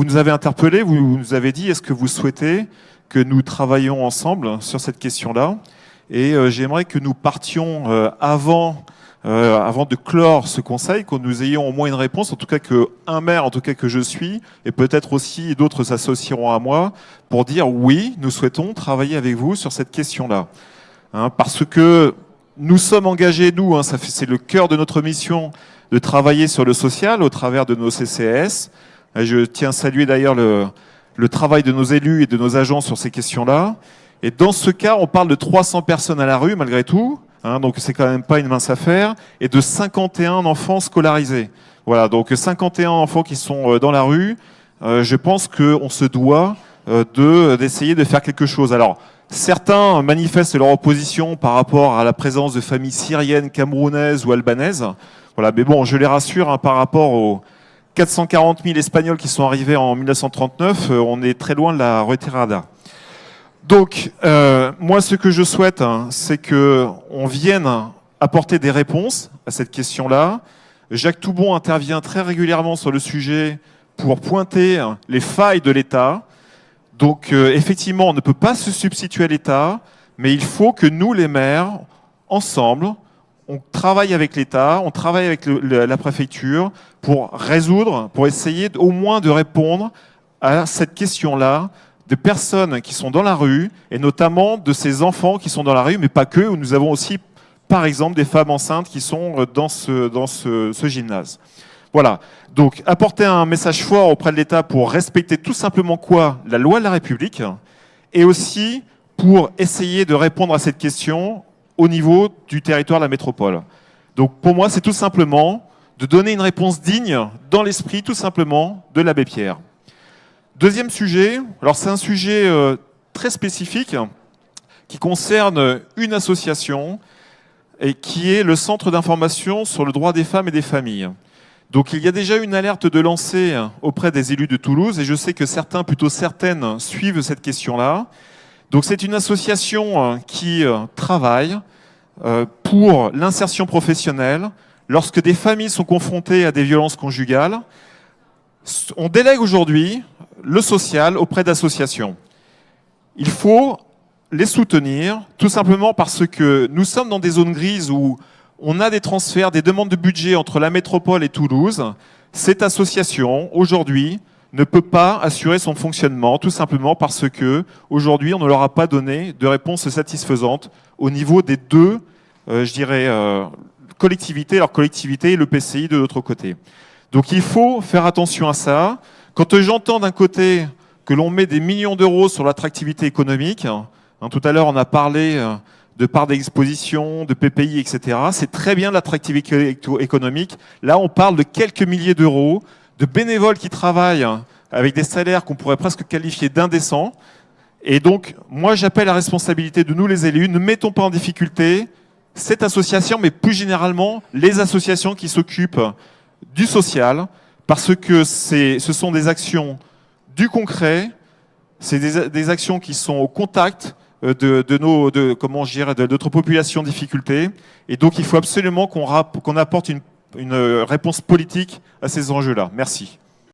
vous nous avez interpellés, vous nous avez dit, est-ce que vous souhaitez que nous travaillions ensemble sur cette question-là? Et j'aimerais que nous partions avant de clore ce conseil, que nous ayons au moins une réponse, en tout cas qu'un maire, en tout cas que je suis, et peut-être aussi d'autres s'associeront à moi, pour dire oui, nous souhaitons travailler avec vous sur cette question-là. Hein, parce que nous sommes engagés, nous, hein, c'est le cœur de notre mission, de travailler sur le social au travers de nos CCAS. Je tiens à saluer d'ailleurs le travail de nos élus et de nos agents sur ces questions-là. Et dans ce cas, on parle de 300 personnes à la rue, malgré tout. Hein, donc c'est quand même pas une mince affaire, et de 51 enfants scolarisés. Voilà, donc 51 enfants qui sont dans la rue. Je pense qu'on se doit d'essayer de faire quelque chose. Alors, certains manifestent leur opposition par rapport à la présence de familles syriennes, camerounaises ou albanaises. Voilà, mais bon, je les rassure, hein, par rapport aux 440 000 Espagnols qui sont arrivés en 1939, on est très loin de la retirada. Donc, moi, ce que je souhaite, hein, c'est qu'on vienne apporter des réponses à cette question-là. Jacques Toubon intervient très régulièrement sur le sujet pour pointer les failles de l'État. Donc, effectivement, on ne peut pas se substituer à l'État, mais il faut que nous, les maires, ensemble, on travaille avec l'État, on travaille avec la préfecture pour résoudre, pour essayer au moins de répondre à cette question-là, de personnes qui sont dans la rue, et notamment de ces enfants qui sont dans la rue, mais pas que, où nous avons aussi, par exemple, des femmes enceintes qui sont dans ce gymnase. Voilà, donc apporter un message fort auprès de l'État pour respecter tout simplement quoi? La loi de la République, et aussi pour essayer de répondre à cette question au niveau du territoire de la métropole. Donc pour moi, c'est tout simplement de donner une réponse digne, dans l'esprit tout simplement, de l'abbé Pierre. Deuxième sujet, alors c'est un sujet très spécifique qui concerne une association et qui est le Centre d'information sur le droit des femmes et des familles. Donc il y a déjà une alerte de lancée auprès des élus de Toulouse et je sais que certains, plutôt certaines, suivent cette question-là. Donc c'est une association qui travaille pour l'insertion professionnelle lorsque des familles sont confrontées à des violences conjugales. On délègue aujourd'hui le social auprès d'associations. Il faut les soutenir, tout simplement parce que nous sommes dans des zones grises où on a des transferts, des demandes de budget entre la métropole et Toulouse. Cette association, aujourd'hui, ne peut pas assurer son fonctionnement, tout simplement parce que aujourd'hui, on ne leur a pas donné de réponse satisfaisante au niveau des deux, collectivités, leur collectivité et le PCI de l'autre côté. Donc il faut faire attention à ça. Quand j'entends d'un côté que l'on met des millions d'euros sur l'attractivité économique, hein, tout à l'heure on a parlé de parts d'exposition, de PPI, etc. C'est très bien l'attractivité économique. Là on parle de quelques milliers d'euros, de bénévoles qui travaillent avec des salaires qu'on pourrait presque qualifier d'indécents. Et donc moi j'appelle à la responsabilité de nous les élus, ne mettons pas en difficulté cette association, mais plus généralement les associations qui s'occupent du social, parce que ce sont des actions du concret, c'est des actions qui sont au contact de notre population en difficulté, et donc il faut absolument qu'on apporte une réponse politique à ces enjeux-là. Merci.